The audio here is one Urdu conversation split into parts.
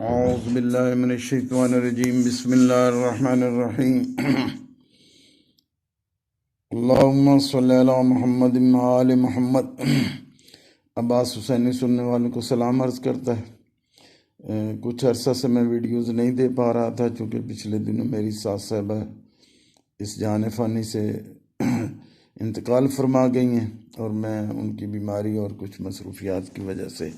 اعوذ باللہ من الشیطان الرجیم بسم اللہ الرحمن الرحیم اللہم صلی علی محمد آل محمد۔ عباس حسینی سننے والوں کو سلام عرض کرتا ہے۔ کچھ عرصہ سے میں ویڈیوز نہیں دے پا رہا تھا چونکہ پچھلے دنوں میری ساس صاحبہ اس جہان فانی سے انتقال فرما گئی ہیں اور میں ان کی بیماری اور کچھ مصروفیات کی وجہ سے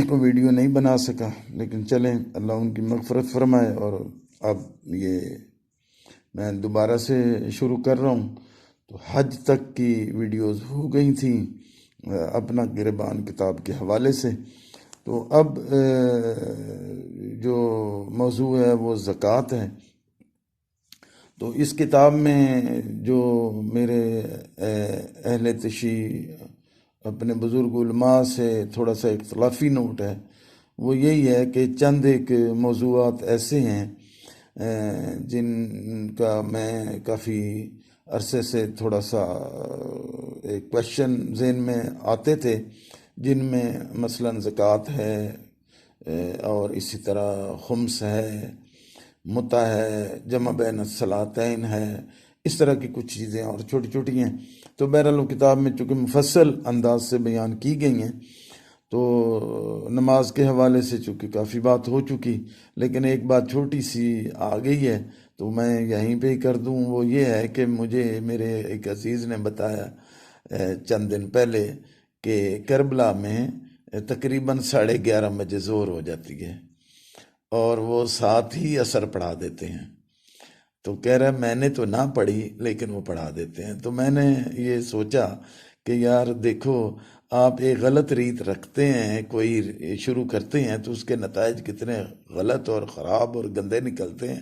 کو ویڈیو نہیں بنا سکا، لیکن چلیں اللہ ان کی مغفرت فرمائے۔ اور اب یہ میں دوبارہ سے شروع کر رہا ہوں، تو حج تک کی ویڈیوز ہو گئی تھیں اپنا گربان کتاب کے حوالے سے، تو اب جو موضوع ہے وہ زکوٰۃ ہے۔ تو اس کتاب میں جو میرے اہل تشیع اپنے بزرگ علماء سے تھوڑا سا اختلافی نوٹ ہے، وہ یہی ہے کہ چند ایک موضوعات ایسے ہیں جن کا میں کافی عرصے سے تھوڑا سا ایک کویشچن ذہن میں آتے تھے، جن میں مثلا زکوٰۃ ہے اور اسی طرح خمس ہے، متع ہے، جمع بین الصلاتین ہے، اس طرح کی کچھ چیزیں اور چھوٹی چھوٹی ہیں۔ تو بہرحال وہ کتاب میں چونکہ مفصل انداز سے بیان کی گئی ہیں، تو نماز کے حوالے سے چونکہ کافی بات ہو چکی، لیکن ایک بات چھوٹی سی آ گئی ہے تو میں یہیں پہ ہی کر دوں۔ وہ یہ ہے کہ مجھے میرے ایک عزیز نے بتایا چند دن پہلے کہ کربلا میں تقریباً 11:30 بجے ظہر ہو جاتی ہے اور وہ ساتھ ہی عصر پڑھا دیتے ہیں۔ تو کہہ رہا ہے میں نے تو نہ پڑھی لیکن وہ پڑھا دیتے ہیں۔ تو میں نے یہ سوچا کہ یار دیکھو، آپ ایک غلط ریت رکھتے ہیں، کوئی شروع کرتے ہیں تو اس کے نتائج کتنے غلط اور خراب اور گندے نکلتے ہیں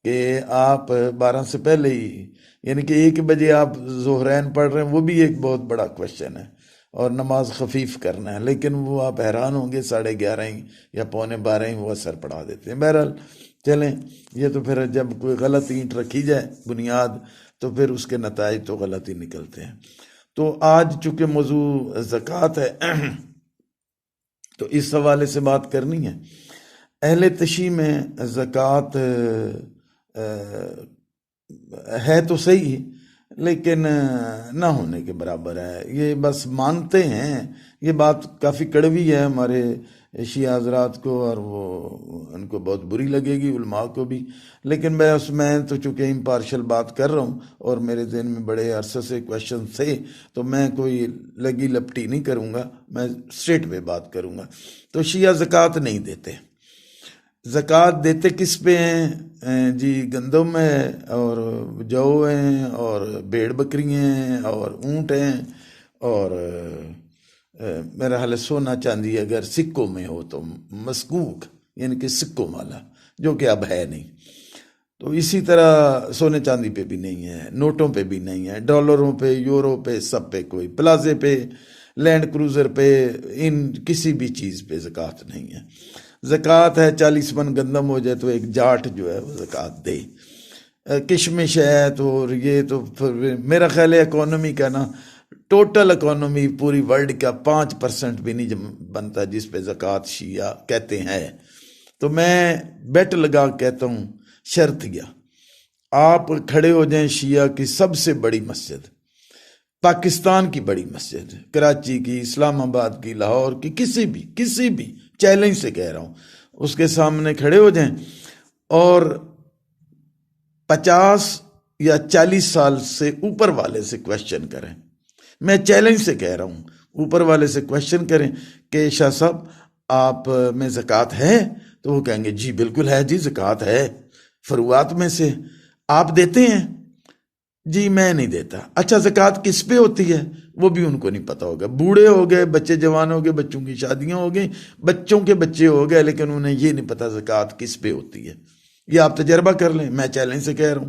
کہ آپ 12 سے پہلے ہی، یعنی کہ 1 بجے آپ ظہرین پڑھ رہے ہیں، وہ بھی ایک بہت بڑا کویشچن ہے، اور نماز خفیف کرنا ہے، لیکن وہ آپ حیران ہوں گے 11:30 ہی یا 11:45 ہی وہ اثر پڑھا دیتے ہیں۔ بہرحال چلیں، یہ تو پھر جب کوئی غلط اینٹ رکھی جائے بنیاد تو پھر اس کے نتائج تو غلط ہی نکلتے ہیں۔ تو آج چونکہ موضوع زکوٰۃ ہے تو اس حوالے سے بات کرنی ہے۔ اہل تشیع میں زکوٰۃ ہے تو صحیح لیکن نہ ہونے کے برابر ہے، یہ بس مانتے ہیں۔ یہ بات کافی کڑوی ہے ہمارے شیعہ حضرات کو، اور وہ ان کو بہت بری لگے گی، علماء کو بھی، لیکن میں تو چونکہ امپارشل بات کر رہا ہوں اور میرے ذہن میں بڑے عرصے سے کویشچن تھے، تو میں کوئی لگی لپٹی نہیں کروں گا، میں اسٹریٹ پہ بات کروں گا۔ تو شیعہ زکوٰۃ نہیں دیتے۔ زکوٰۃ دیتے کس پہ ہیں جی؟ گندم ہے اور جو ہیں اور بھیڑ بکریاں ہیں اور اونٹ ہیں، اور میرا حال سونا چاندی اگر سکوں میں ہو تو مسکوک، یعنی کہ سکوں والا، جو کہ اب ہے نہیں۔ تو اسی طرح سونے چاندی پہ بھی نہیں ہے، نوٹوں پہ بھی نہیں ہے، ڈالروں پہ، یورو پہ، سب پہ، کوئی پلازے پہ، لینڈ کروزر پہ، ان کسی بھی چیز پہ زکوٰۃ نہیں ہے۔ زکوٰۃ ہے 40 من گندم ہو جائے تو ایک جاٹ جو ہے وہ زکوٰۃ دے۔ کشمش ہے تو یہ تو میرا خیال ہے اکانومی کا نا، ٹوٹل اکانومی پوری ورلڈ کا 5% بھی نہیں بنتا جس پہ زکوٰۃ شیعہ کہتے ہیں۔ تو میں بیٹ لگا کہتا ہوں، شرط یا آپ کھڑے ہو جائیں شیعہ کی سب سے بڑی مسجد، پاکستان کی بڑی مسجد، کراچی کی، اسلام آباد کی، لاہور کی، کسی بھی چیلنج سے کہہ رہا ہوں، اس کے سامنے کھڑے ہو جائیں اور 50 یا 40 سال سے اوپر والے سے کویشچن کریں، میں چیلنج سے کہہ رہا ہوں، اوپر والے سے کویشچن کریں کہ شاہ صاحب آپ میں زکوٰۃ ہے؟ تو وہ کہیں گے جی بالکل ہے، جی زکوٰۃ ہے، فروعات میں سے آپ دیتے ہیں؟ جی میں نہیں دیتا۔ اچھا زکوٰۃ کس پہ ہوتی ہے؟ وہ بھی ان کو نہیں پتہ ہوگا، بوڑھے ہو گئے، بچے جوان ہو گئے، بچوں کی شادیاں ہو گئی، بچوں کے بچے ہو گئے، لیکن انہیں یہ نہیں پتہ زکوٰۃ کس پہ ہوتی ہے۔ یہ آپ تجربہ کر لیں، میں چیلنج سے کہہ رہا ہوں،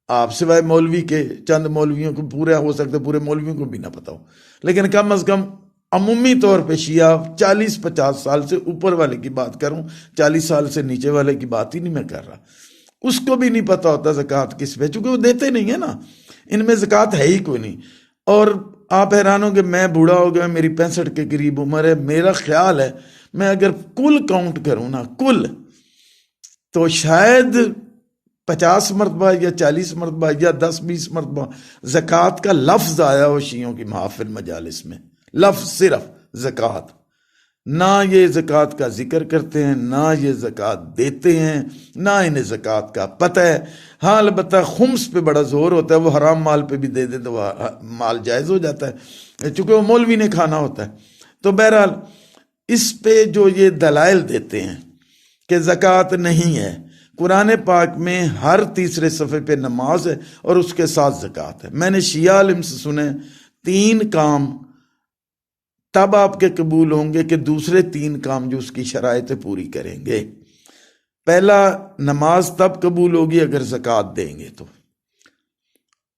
آپ سوائے مولوی کے، چند مولویوں کو، پورا ہو سکتا ہے پورے مولویوں کو بھی نہ پتہ ہو، لیکن کم از کم عمومی طور پہ شیعہ 40-50 سال سے اوپر والے کی بات کروں، 40 سال سے نیچے والے کی بات ہی نہیں میں کر رہا، اس کو بھی نہیں پتہ ہوتا زکوٰۃ کس پہ، چونکہ وہ دیتے نہیں ہیں نا، ان میں زکوٰۃ ہے ہی کوئی نہیں۔ اور آپ حیران ہوں کہ میں بوڑھا ہو گیا، میری 65 کے قریب عمر ہے، میرا خیال ہے میں اگر کل کاؤنٹ کروں نا کل، تو شاید 50 مرتبہ یا 40 مرتبہ یا 10-20 مرتبہ زکوٰۃ کا لفظ آیا ہو شیعوں کی محافل مجالس میں، لفظ صرف زکوٰۃ، نہ یہ زکوٰۃ کا ذکر کرتے ہیں، نہ یہ زکوٰۃ دیتے ہیں، نہ انہیں زکوٰۃ کا پتہ ہے۔ ہاں البتہ خمس پہ بڑا زور ہوتا ہے، وہ حرام مال پہ بھی دے دے تو وہ مال جائز ہو جاتا ہے، چونکہ وہ مولوی نے کھانا ہوتا ہے۔ تو بہرحال اس پہ جو یہ دلائل دیتے ہیں کہ زکوٰۃ نہیں ہے، قرآن پاک میں ہر تیسرے صفحے پہ نماز ہے اور اس کے ساتھ زکوٰۃ ہے۔ میں نے شیعہ عالم سے سنے 3 کام تب آپ کے قبول ہوں گے کہ دوسرے 3 کام جو اس کی شرائط پوری کریں گے۔ پہلا، نماز تب قبول ہوگی اگر زکوٰۃ دیں گے تو۔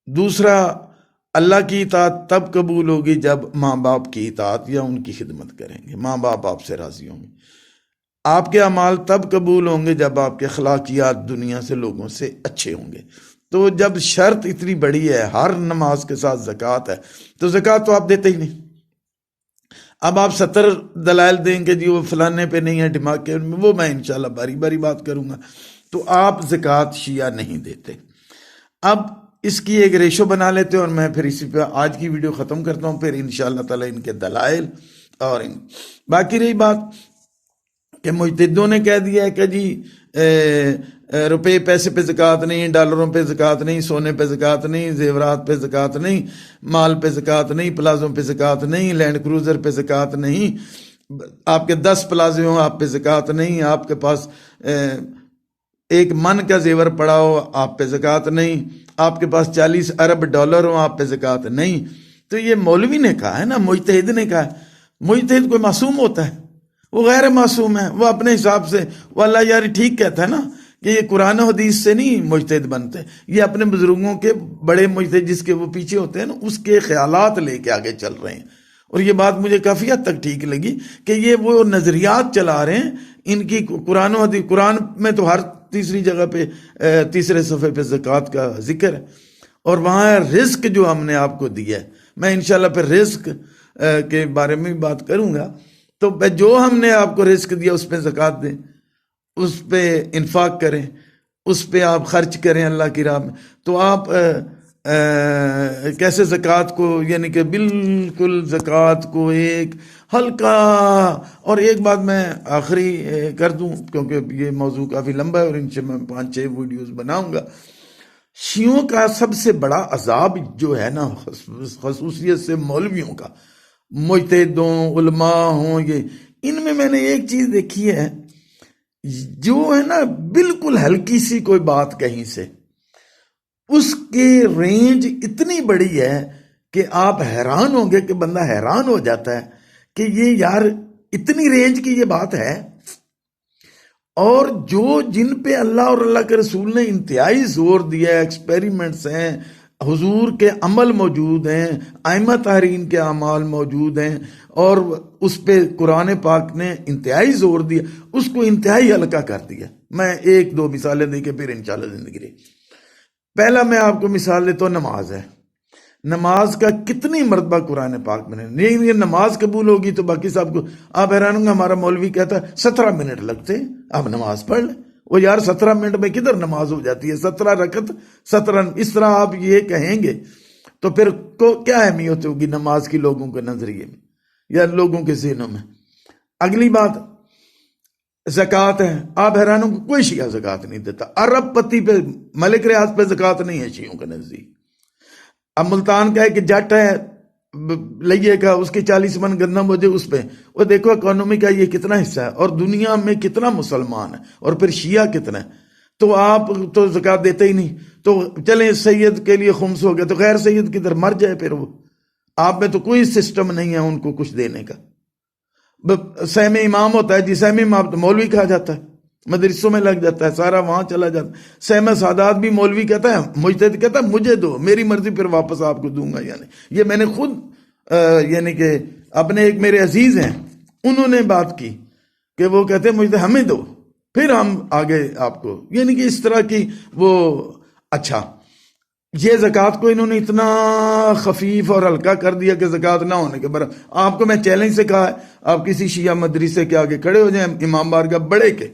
دوسرا، اللہ کی اطاعت تب قبول ہوگی جب ماں باپ کی اطاعت یا ان کی خدمت کریں گے، ماں باپ آپ سے راضی ہوں گے۔ آپ کے اعمال تب قبول ہوں گے جب آپ کے اخلاقیات دنیا سے لوگوں سے اچھے ہوں گے۔ تو جب شرط اتنی بڑی ہے، ہر نماز کے ساتھ زکوٰۃ ہے، تو زکوٰۃ تو آپ دیتے ہی نہیں۔ اب آپ 70 دلائل دیں گے جی وہ فلانے پہ نہیں ہے، دماغ کے، وہ میں انشاءاللہ باری باری بات کروں گا۔ تو آپ زکوٰۃ شیعہ نہیں دیتے۔ اب اس کی ایک ریشو بنا لیتے ہیں اور میں پھر اسی پہ آج کی ویڈیو ختم کرتا ہوں، پھر انشاءاللہ تعالی ان کے دلائل اور باقی رہی بات کہ مجتہدوں نے کہہ دیا ہے کہ جی روپے پیسے پہ زکوٰۃ نہیں، ڈالروں پہ زکوٰۃ نہیں، سونے پہ زکوٰۃ نہیں، زیورات پہ زکوٰۃ نہیں، مال پہ زکوٰۃ نہیں، پلازوں پہ زکوٰۃ نہیں، لینڈ کروزر پہ زکوٰۃ نہیں، آپ کے 10 پلازے ہوں آپ پہ زکوٰۃ نہیں، آپ کے پاس 1 من کا زیور پڑا ہو آپ پہ زکوٰۃ نہیں، آپ کے پاس 40 ارب ڈالر ہوں آپ پہ زکوٰۃ نہیں۔ تو یہ مولوی نے کہا ہے نا، مجتہد نے کہا ہے۔ مجتہد کوئی معصوم ہوتا ہے؟ وہ غیر معصوم ہے، وہ اپنے حساب سے، وہ اللہ یار ٹھیک کہتا ہے نا کہ یہ قرآن و حدیث سے نہیں مجتہد بنتے، یہ اپنے بزرگوں کے بڑے مجتہد جس کے وہ پیچھے ہوتے ہیں نا اس کے خیالات لے کے آگے چل رہے ہیں۔ اور یہ بات مجھے کافی حد تک ٹھیک لگی کہ یہ وہ نظریات چلا رہے ہیں، ان کی قرآن و حدیث، قرآن میں تو ہر تیسری جگہ پہ تیسرے صفحے پہ زکوٰۃ کا ذکر ہے، اور وہاں رزق جو ہم نے آپ کو دیا ہے، میں انشاءاللہ پھر رزق کے بارے میں بھی بات کروں گا۔ تو جو ہم نے آپ کو رزق دیا اس پہ زکوٰۃ دیں، اس پہ انفاق کریں، اس پہ آپ خرچ کریں اللہ کی راہ میں۔ تو آپ کیسے زکوٰۃ کو، یعنی کہ بالکل زکوٰۃ کو ایک ہلکا، اور ایک بات میں آخری کر دوں کیونکہ یہ موضوع کافی لمبا ہے اور ان سے میں 5-6 ویڈیوز بناؤں گا۔ شیعوں کا سب سے بڑا عذاب جو ہے نا، خصوصیت سے مولویوں کا، مجتہدوں علماء ہوں، یہ ان میں نے ایک چیز دیکھی ہے، جو ہے نا بالکل ہلکی سی کوئی بات کہیں سے اس کی رینج اتنی بڑی ہے کہ آپ حیران ہوں گے، کہ بندہ حیران ہو جاتا ہے کہ یہ یار اتنی رینج کی یہ بات ہے۔ اور جو جن پہ اللہ اور اللہ کے رسول نے انتہائی زور دیا ہے، ایکسپیریمنٹس ہیں، حضور کے عمل موجود ہیں، ائمہ طاہرین کے اعمال موجود ہیں، اور اس پہ قرآن پاک نے انتہائی زور دیا، اس کو انتہائی ہلکا کر دیا۔ میں 1-2 مثالیں دے کے پھر انشاءاللہ زندگی رہی۔ پہلا میں آپ کو مثال دیتا ہوں، نماز ہے۔ نماز کا کتنی مرتبہ قرآن پاک میں نے، یہ نماز قبول ہوگی تو باقی صاحب کو آپ حیران ہوں گے، ہمارا مولوی کہتا ہے 17 منٹ لگتے آپ نماز پڑھ لیں۔ وہ یار 17 منٹ میں کدھر نماز ہو جاتی ہے؟ 17 رکعت، 17 اس طرح آپ یہ کہیں گے تو پھر کیا اہمیت ہوگی نماز کی لوگوں کے نظریے میں یا لوگوں کے ذہنوں میں؟ اگلی بات زکوٰۃ ہے۔ آپ حیران ہوں گے کوئی شیعہ زکوٰۃ نہیں دیتا، ارب پتی پہ، ملک ریاض پہ زکوٰۃ نہیں ہے شیعوں کے نزدیک۔ اب ملتان کا ہے کہ جٹ ہے لئیے کا، اس کے 40 من گندم ہو جائے اس پہ، وہ دیکھو اکانومی کا یہ کتنا حصہ ہے اور دنیا میں کتنا مسلمان ہے اور پھر شیعہ کتنا ہے، تو آپ تو زکوٰۃ دیتے ہی نہیں۔ تو چلیں سید کے لیے خمس ہو گیا، تو غیر سید کدھر مر جائے پھر وہ، آپ میں تو کوئی سسٹم نہیں ہے ان کو کچھ دینے کا۔ سہم امام ہوتا ہے جی، سہم امام تو مولوی کہا جاتا ہے، مدرسوں میں لگ جاتا ہے، سارا وہاں چلا جاتا ہے۔ سہم سادات بھی مولوی کہتا ہے، مجتہد کہتا ہے مجھے دو، میری مرضی پھر واپس آپ کو دوں گا۔ یعنی یہ میں نے خود یعنی کہ اپنے ایک میرے عزیز ہیں انہوں نے بات کی کہ وہ کہتے ہیں مجھے ہمیں دو پھر ہم آگے آپ کو، یعنی کہ اس طرح کی وہ۔ اچھا یہ زکوٰۃ کو انہوں نے اتنا خفیف اور ہلکا کر دیا کہ زکوٰۃ نہ ہونے کے برابر. آپ کو میں چیلنج سے کہا ہے، آپ کسی شیعہ مدرسے کے آگے کھڑے ہو جائیں، امام بارگاہ بڑے کے،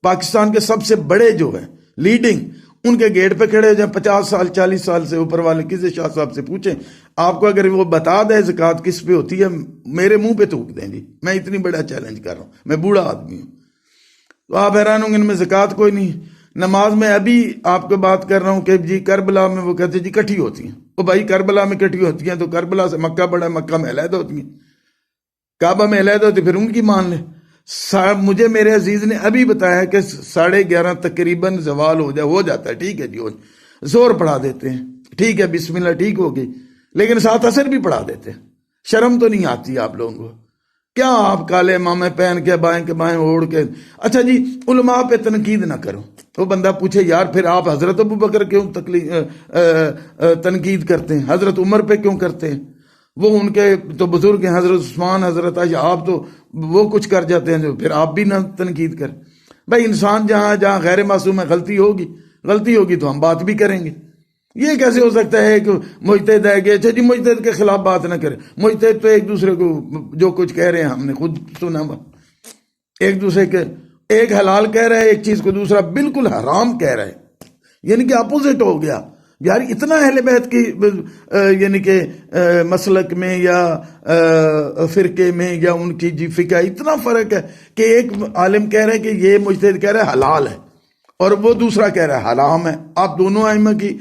پاکستان کے سب سے بڑے جو ہیں لیڈنگ، ان کے گیٹ پہ کھڑے ہو جائیں، 50 سال 40 سال سے اوپر والے کسی شاہ صاحب سے پوچھیں، آپ کو اگر وہ بتا دے زکوٰۃ کس پہ ہوتی ہے، میرے منہ پہ تھوک دیں جی. میں اتنی بڑا چیلنج کر رہا ہوں، میں بوڑھا آدمی ہوں. تو آپ حیران ہوں گے ان میں زکوٰۃ کوئی نہیں. نماز میں ابھی آپ کو بات کر رہا ہوں کہ جی کربلا میں وہ کہتے ہیں جی کٹھی ہوتی ہیں. وہ بھائی کربلا میں کٹھی ہوتی ہیں تو کربلا سے مکہ بڑا ہے، مکہ میں علیحدہ ہوتی ہیں، کعبہ میں علیحدہ ہوتی، پھر ان کی مان لیں. مجھے میرے عزیز نے ابھی بتایا کہ 11:30 تقریباً زوال ہو جاتا ہے. ٹھیک ہے جی، زور پڑھا دیتے ہیں، ٹھیک ہے بسم اللہ ٹھیک ہو گئی، لیکن ساتھ عصر بھی پڑھا دیتے ہیں. شرم تو نہیں آتی آپ لوگوں کو؟ کیا آپ کالے امامے پہن کے بائیں کے بائیں اوڑھ کے. اچھا جی، علماء پہ تنقید نہ کرو. وہ بندہ پوچھے یار پھر آپ حضرت ابو بکر کیوں تنقید کرتے ہیں، حضرت عمر پہ کیوں کرتے ہیں؟ وہ ان کے تو بزرگ ہیں، حضرت عثمان، حضرت عائشہ، آپ تو وہ کچھ کر جاتے ہیں جو پھر آپ بھی نہ تنقید کریں. بھائی انسان جہاں غیر معصوم ہے، غلطی ہوگی تو ہم بات بھی کریں گے. یہ کیسے ہو سکتا ہے کہ مجتہد ہے کہ اچھا جی مجتہد کے خلاف بات نہ کرے؟ مجتہد تو ایک دوسرے کو جو کچھ کہہ رہے ہیں ہم نے خود سنا، ایک دوسرے کے ایک حلال کہہ رہا ہے ایک چیز کو دوسرا بالکل حرام کہہ رہا ہے، یعنی کہ اپوزٹ ہو گیا. یار اتنا اہل بیت کی یعنی کہ مسلک میں یا فرقے میں یا ان کی جی فقہ اتنا فرق ہے کہ ایک عالم کہہ رہا ہے کہ یہ مجتہد کہہ رہا ہے حلال ہے اور وہ دوسرا کہہ رہا ہے حرام ہے. آپ دونوں ائمہ کی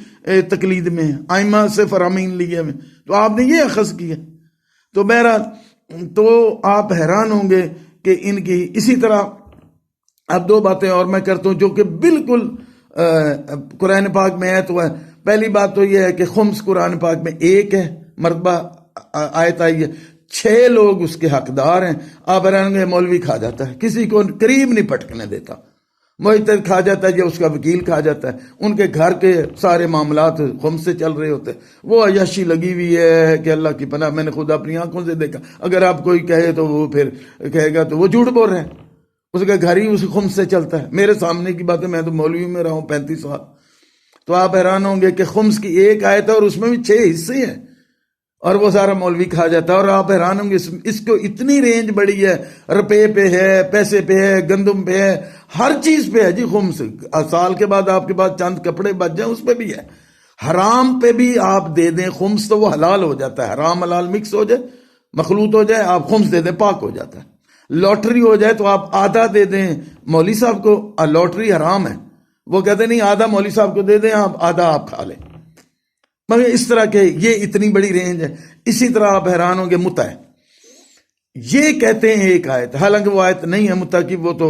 تقلید میں ہیں، ائمہ سے فرامین لیے میں، تو آپ نے یہ اخذ کیا. تو بہرحال تو آپ حیران ہوں گے کہ ان کی اسی طرح. اب 2 باتیں اور میں کرتا ہوں جو کہ بالکل قرآن پاک میں ہے. تو پہلی بات تو یہ ہے کہ خمس قرآن پاک میں 1 ہے مرتبہ آیت آئی ہے، 6 لوگ اس کے حقدار ہیں. آپ حیران ہوں گے مولوی کھا جاتا ہے، کسی کو قریب نہیں پٹکنے دیتا. مجتہد کھا جاتا ہے یا اس کا وکیل کھا جاتا ہے. ان کے گھر کے سارے معاملات خمس سے چل رہے ہوتے ہیں. وہ عیاشی لگی ہوئی ہے کہ اللہ کی پناہ، میں نے خود اپنی آنکھوں سے دیکھا. اگر آپ کوئی کہے تو وہ پھر کہے گا تو وہ جھوٹ بول رہے ہیں، اس کا گھر ہی اس خمس سے چلتا ہے. میرے سامنے کی بات ہے، میں تو مولوی میں رہا ہوں 35 سال. تو آپ حیران ہوں گے کہ خمس کی 1 آیت ہے اور اس میں بھی 6 حصے ہیں اور وہ سارا مولوی کھا جاتا ہے. اور آپ حیران ہوں گے اس کو اتنی رینج بڑی ہے، روپے پہ ہے، پیسے پہ ہے، گندم پہ ہے، ہر چیز پہ ہے جی خمس. سال کے بعد آپ کے پاس چند کپڑے بچ جائیں اس پہ بھی ہے. حرام پہ بھی آپ دے دیں خمس تو وہ حلال ہو جاتا ہے. حرام حلال مکس ہو جائے، مخلوط ہو جائے، آپ خمس دے دیں پاک ہو جاتا ہے. لاٹری ہو جائے تو آپ آدھا دے دیں مولوی صاحب کو، لاٹری حرام ہے، وہ کہتے نہیں آدھا مولوی صاحب کو دے دیں، آدھا آپ کھا لیں. مگر اس طرح کے یہ اتنی بڑی رینج ہے. اسی طرح آپ حیران ہوں گے متع، یہ کہتے ہیں 1 آیت، حالانکہ وہ آیت نہیں ہے متع کی، وہ تو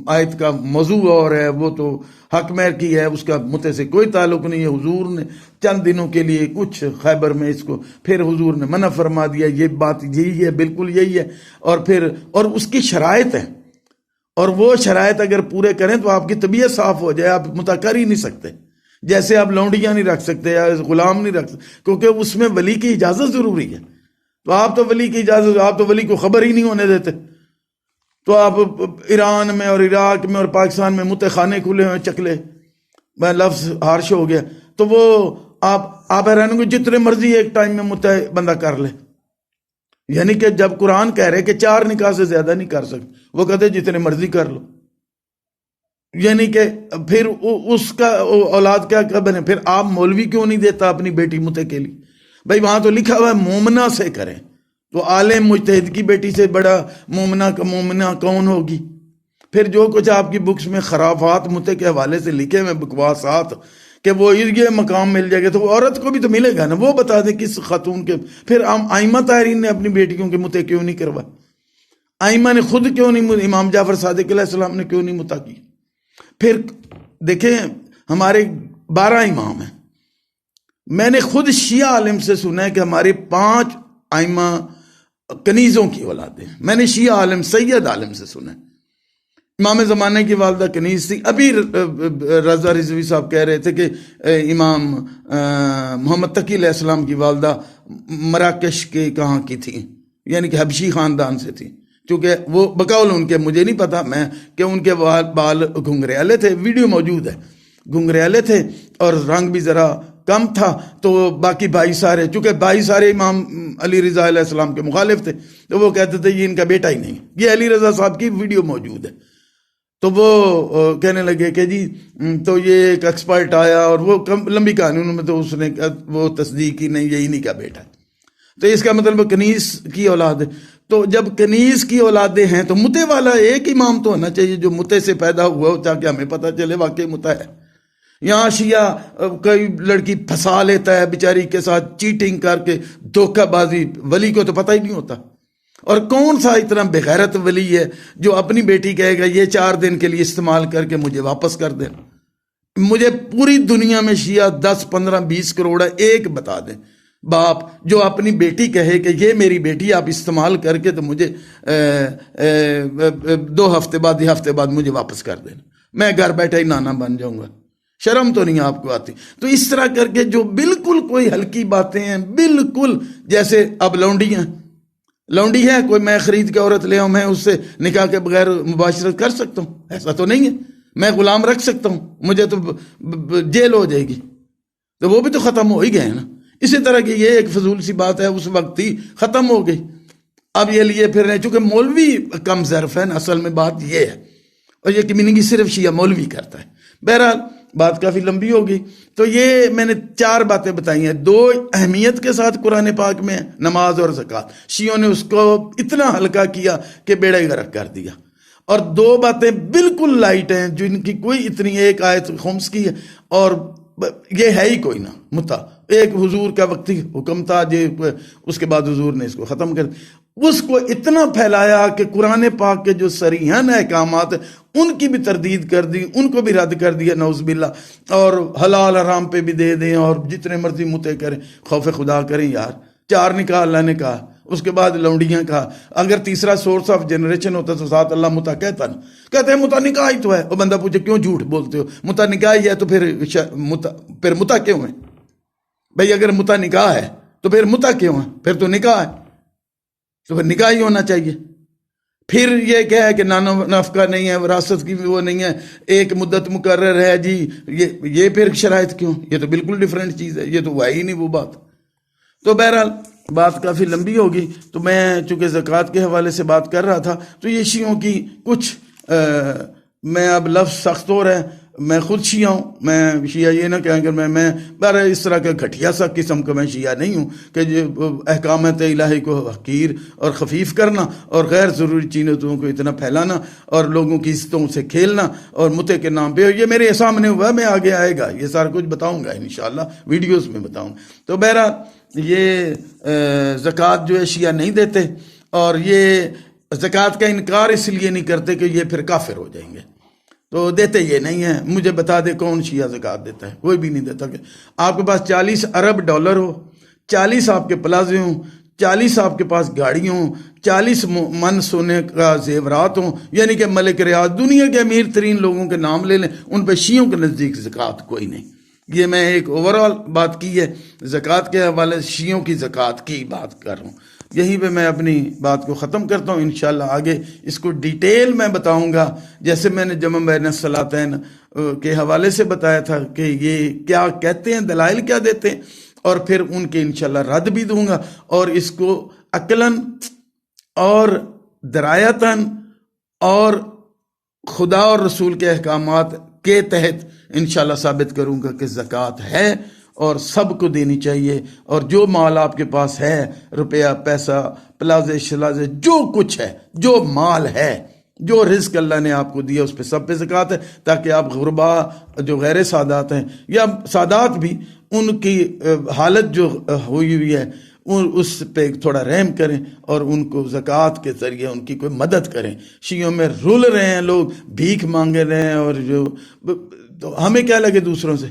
آیت کا موضوع اور ہے، وہ تو حق مہر کی ہے، اس کا متع سے کوئی تعلق نہیں ہے. حضور نے چند دنوں کے لیے کچھ خیبر میں اس کو پھر حضور نے منع فرما دیا. یہ بات یہی ہے، بالکل یہی ہے. اور اس کی شرائط ہے، اور وہ شرائط اگر پورے کریں تو آپ کی طبیعت صاف ہو جائے. آپ متع کر ہی نہیں سکتے، جیسے آپ لونڈیاں نہیں رکھ سکتے یا غلام نہیں رکھ سکتے، کیونکہ اس میں ولی کی اجازت ضروری ہے. تو آپ تو ولی کی اجازت، آپ تو ولی کو خبر ہی نہیں ہونے دیتے. تو آپ ایران میں اور عراق میں اور پاکستان میں متع خانے کھلے ہوئے چکلے، میں لفظ ہارش ہو گیا. تو وہ آپ حیران ہوں گے جتنے مرضی ایک ٹائم میں متع بندہ کر لے. یعنی کہ جب قرآن کہہ رہے کہ 4 نکاح سے زیادہ نہیں کر سکتے، وہ کہتے جتنے مرضی کر لو. یعنی کہ پھر اس کا اولاد کیا بنے؟ پھر آپ مولوی کیوں نہیں دیتا اپنی بیٹی متع کے لیے؟ بھائی وہاں تو لکھا ہوا ہے مومنہ سے کریں، تو عالم مجتہد کی بیٹی سے بڑا مومنہ کون ہوگی؟ پھر جو کچھ آپ کی بکس میں خرافات متع کے حوالے سے لکھے ہوئے بکواسات کہ وہ یہ مقام مل جائے گا، تو عورت کو بھی تو ملے گا نا. وہ بتا دیں کس خاتون کے. پھر ائمہ طاہرین نے اپنی بیٹیوں کے متع کیوں نہیں کروائے؟ ائمہ نے خود کیوں نہیں، امام جعفر صادق علیہ السلام نے کیوں نہیں متع کی؟ پھر دیکھیں ہمارے 12 امام ہیں. میں نے خود شیعہ عالم سے سنا ہے کہ ہمارے 5 ائمہ کنیزوں کی اولاد ہیں. میں نے شیعہ عالم سید عالم سے سنا ہے. امام زمانے کی والدہ کنیز تھی. ابھی رضا رضوی صاحب کہہ رہے تھے کہ امام محمد تقی علیہ السلام کی والدہ مراکش کے کہاں کی تھی، یعنی کہ حبشی خاندان سے تھی. چونکہ وہ بقول ان کے، مجھے نہیں پتا میں کہ ان کے بال گھنگریالے تھے، ویڈیو موجود ہے، گھنگریالے تھے اور رنگ بھی ذرا کم تھا تو باقی بھائی سارے، چونکہ بھائی سارے امام علی رضا علیہ السلام کے مخالف تھے، تو وہ کہتے تھے یہ ان کا بیٹا ہی نہیں۔ یہ علی رضا صاحب کی ویڈیو موجود ہے۔ تو وہ کہنے لگے کہ جی تو یہ ایک ایکسپرٹ آیا اور وہ لمبی کہانی، انہوں نے تو اس نے وہ تصدیق کی، نہیں یہی نہیں کا بیٹا ہے۔ تو اس کا مطلب کنیز کی اولاد ہے۔ تو جب کنیز کی اولادیں ہیں تو متے والا ایک امام تو ہونا چاہیے جو متے سے پیدا ہوا ہو، تاکہ ہمیں پتہ چلے واقعی متا ہے۔ یہاں شیعہ کوئی لڑکی پھنسا لیتا ہے بیچاری کے ساتھ چیٹنگ کر کے، دھوکہ بازی، ولی کو تو پتہ ہی نہیں ہوتا۔ اور کون سا اتنا بغیرت ولی ہے جو اپنی بیٹی کہے گا یہ 4 دن کے لیے استعمال کر کے مجھے واپس کر دیں؟ مجھے پوری دنیا میں شیعہ 10 15 20 کروڑ ہے، ایک بتا دیں باپ جو اپنی بیٹی کہے کہ یہ میری بیٹی آپ استعمال کر کے تو مجھے 2 ہفتے بعد یا ہفتے بعد مجھے واپس کر دینا، میں گھر بیٹھا ہی نانا بن جاؤں گا۔ شرم تو نہیں آپ کو آتی؟ تو اس طرح کر کے جو بالکل کوئی ہلکی باتیں ہیں، بالکل جیسے اب لونڈی ہے کوئی، میں خرید کے عورت لے آؤں، میں اس سے نکاح کے بغیر مباشرت کر سکتا ہوں؟ ایسا تو نہیں ہے۔ میں غلام رکھ سکتا ہوں؟ مجھے تو جیل ہو جائے گی۔ تو وہ بھی تو ختم ہو ہی گئے ہیں نا۔ اسی طرح کی یہ ایک فضول سی بات ہے، اس وقت ہی ختم ہو گئی۔ اب یہ لیے پھر رہے، چونکہ مولوی کم ظرف ہے، اصل میں بات یہ ہے، اور یہ کمیونٹی صرف شیعہ مولوی کرتا ہے۔ بہرحال بات کافی لمبی ہوگی، تو یہ میں نے 4 باتیں بتائی ہیں۔ 2 اہمیت کے ساتھ قرآن پاک میں نماز اور زکوٰۃ، شیعوں نے اس کو اتنا ہلکا کیا کہ بیڑا ہی غرق کر دیا۔ اور 2 باتیں بالکل لائٹ ہیں جن کی کوئی اتنی، ایک آیت خمس کی ہے، اور یہ ہے ہی کوئی نہ متا، ایک حضور کا وقتی حکم تھا اس کے بعد حضور نے اس کو ختم کر دیا۔ اس کو اتنا پھیلایا کہ قرآن پاک کے جو صریحاً احکامات ان کی بھی تردید کر دی، ان کو بھی رد کر دیا نعوذ باللہ، اور حلال حرام پہ بھی دے دیں اور جتنے مرضی متے کریں، خوف خدا کریں یار۔ 4 نکاح اللہ نے کہا، اس کے بعد لونڈیاں کہا۔ اگر تیسرا سورس آف جنریشن ہوتا تو ساتھ اللہ متا کہتا نا، کہتے ہیں متا نکاح ہی تو ہے۔ وہ بندہ پوچھے کیوں جھوٹ بولتے ہو؟ متا نکاح ہی ہے تو پھر متا کیوں ہے بھئی؟ اگر متا نکاح ہے تو پھر متا کیوں ہے؟ پھر تو نکاح ہے، تو پھر نکاح ہی ہونا چاہیے۔ پھر یہ کیا ہے کہ نفقہ نہیں ہے، وراثت کی وہ نہیں ہے، ایک مدت مقرر ہے جی، یہ پھر شرائط کیوں؟ یہ تو بالکل ڈیفرنٹ چیز ہے، یہ تو ہوا ہی نہیں وہ بات۔ تو بہرحال بات کافی لمبی ہوگی، تو میں چونکہ زکوٰۃ کے حوالے سے بات کر رہا تھا، تو یہ شیعوں کی کچھ میں اب لفظ سخت ہو رہا ہے، میں خود شیعہ ہوں، میں شیعہ یہ نہ کہیں کہ میں بہرحال اس طرح کا گھٹیا سا قسم کا میں شیعہ نہیں ہوں کہ احکامات الہی کو حقیر اور خفیف کرنا اور غیر ضروری چیزوں کو اتنا پھیلانا اور لوگوں کی عزتوں سے کھیلنا اور متے کے نام پہ، یہ میرے سامنے ہوا، میں آگے آئے گا یہ سارا کچھ بتاؤں گا انشاءاللہ، ویڈیوز میں بتاؤں گا۔ تو بہرحال یہ زکوٰۃ جو ہے شیعہ نہیں دیتے، اور یہ زکوٰۃ کا انکار اس لیے نہیں کرتے کہ یہ پھر کافر ہو جائیں گے، تو دیتے یہ نہیں ہیں۔ مجھے بتا دے کون شیعہ زکوٰۃ دیتا ہے؟ کوئی بھی نہیں دیتا۔ کہ آپ کے پاس 40 ارب ڈالر ہو، 40 آپ کے پلازے ہوں، 40 آپ کے پاس گاڑی ہوں، 40 من سونے کا زیورات ہوں، یعنی کہ ملک ریاض دنیا کے امیر ترین لوگوں کے نام لے لیں، ان پہ شیعوں کے نزدیک زکوٰۃ کوئی نہیں۔ یہ میں ایک اوورال بات کی ہے زکوٰۃ کے حوالے سے، شیعوں کی زکوٰۃ کی بات کر رہا ہوں۔ یہیں پہ میں اپنی بات کو ختم کرتا ہوں، انشاءاللہ آگے اس کو ڈیٹیل میں بتاؤں گا، جیسے میں نے جمع بین الصلاتین کے حوالے سے بتایا تھا کہ یہ کیا کہتے ہیں، دلائل کیا دیتے ہیں، اور پھر ان کے انشاءاللہ رد بھی دوں گا، اور اس کو عقلاً اور درایتاً اور خدا اور رسول کے احکامات کے تحت انشاءاللہ ثابت کروں گا کہ زکوٰۃ ہے اور سب کو دینی چاہیے، اور جو مال آپ کے پاس ہے، روپیہ، پیسہ، پلازے شلازے، جو کچھ ہے، جو مال ہے، جو رزق اللہ نے آپ کو دیا، اس پہ سب پہ زکوٰۃ ہے، تاکہ آپ غربا جو غیر سادات ہیں یا سادات بھی، ان کی حالت جو ہوئی ہوئی ہے اس پہ تھوڑا رحم کریں اور ان کو زکوٰۃ کے ذریعے ان کی کوئی مدد کریں۔ شیعوں میں رول رہے ہیں لوگ، بھیک مانگ رہے ہیں، اور جو تو ہمیں کیا لگے دوسروں سے،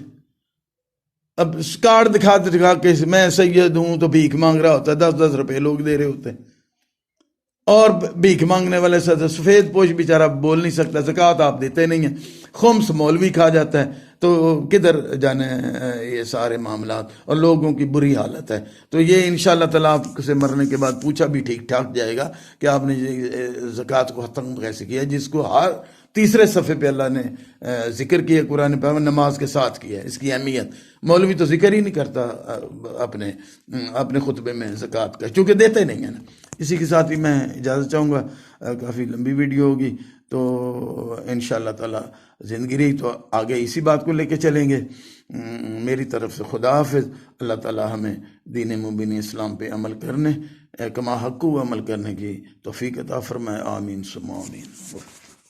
اب کارڈ دکھا کے میں سید ہوں تو بھیک مانگ رہا ہوتا ہے، 10-10 روپے لوگ دے رہے ہوتے ہیں، اور بھیک مانگنے والے سفید پوش بیچارہ بول نہیں سکتا، زکوٰۃ آپ دیتے نہیں ہیں، خمس مولوی کھا جاتا ہے، تو کدھر جانے یہ سارے معاملات، اور لوگوں کی بری حالت ہے۔ تو یہ انشاءاللہ تعالیٰ آپ سے مرنے کے بعد پوچھا بھی ٹھیک ٹھاک جائے گا کہ آپ نے زکوٰۃ کو ختم کیسے کیا، جس کو ہر تیسرے صفحے پہ اللہ نے ذکر کیا قرآن پاک نماز کے ساتھ کیا ہے، اس کی اہمیت۔ مولوی تو ذکر ہی نہیں کرتا اپنے خطبے میں زکوٰۃ کا، چونکہ دیتے نہیں ہیں نا۔ اسی کے ساتھ ہی میں اجازت چاہوں گا، کافی لمبی ویڈیو ہوگی، تو انشاءاللہ تعالی زندگی رہی تو آگے اسی بات کو لے کے چلیں گے۔ میری طرف سے خدا حافظ۔ اللہ تعالی ہمیں دین مبین اسلام پہ عمل کرنے، کما حق عمل کرنے کی توفیق عطا فرمائے، آمین ثم آمین۔